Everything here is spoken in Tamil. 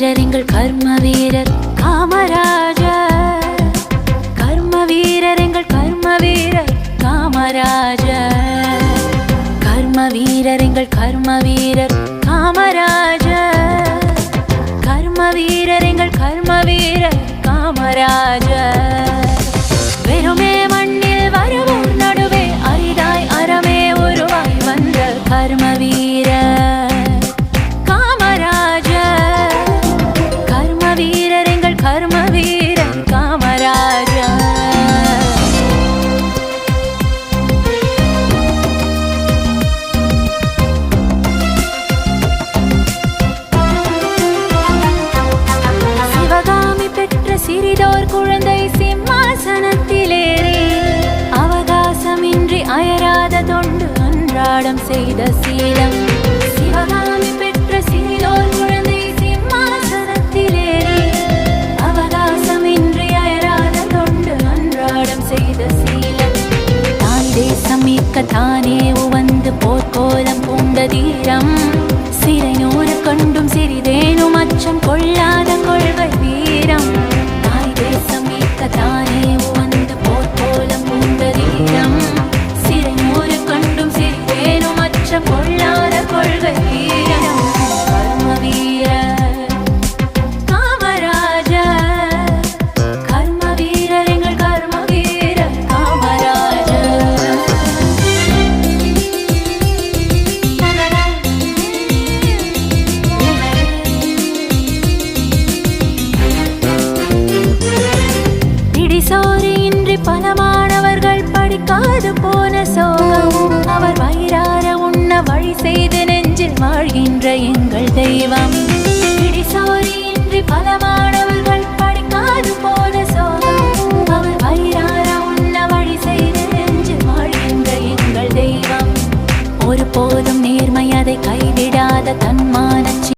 வீரர் எங்கள் கர்ம வீரர் காமராஜர். கர்ம வீரர் எங்கள் கர்ம வீரர் காமராஜர். கர்ம வீரர் எங்கள் கர்ம வீரர் காமராஜர். கர்ம வீரர் எங்கள் கர்ம வீரர் காமராஜர். வெறுமே மண்ணில் வருவோர் நடுவே அரிதாய் அறமே உருவாய் வந்த கர்ம வீரர் காமராஜர். கர்ம வீரர் எங்கள் கர்ம வீரர் காமராஜர். சிவகாமி பெற்ற சிறிதோர் குழந்தை சிம்மாசனத்திலேறி அவகாசமின்றி அயராத தொண்டு அன்றாடம் செய்த சீலம். சிவகாமி பெற்ற சிறிதோர் குழந்தை சிம்மாசனத்திலேறி அவகாசமின்றி அயராத தொண்டு அன்றாடம் செய்த சீலம். தாய் தேசம் மீட்க தானே உவந்து போர்க்கோலம் பூண்ட தீரம். சிறை நூறு கண்டும் சிறிதேனும் அச்சம் கொள்ளாத கொள்கை வீரம். தாய் தேசம் மீட்க தானே உவந்து போர்க்கோலம் பூண்ட தீரம். சிறை நூறு கண்டும் சிறிதேனும் அச்சம் கொள்ளாத கொள்கை வீரம். கர்ம வீரர் காமராஜர். கர்ம வீரர் எங்கள் கர்ம வீரர் காமராஜர். பிடிசோறு இன்றி பல மாணவர்கள் படிக்காது போன சோகம். அவர் வயிறார உண்ண வழி செய்து நெஞ்சில் வாழ்கின்ற எங்கள் தெய்வம்.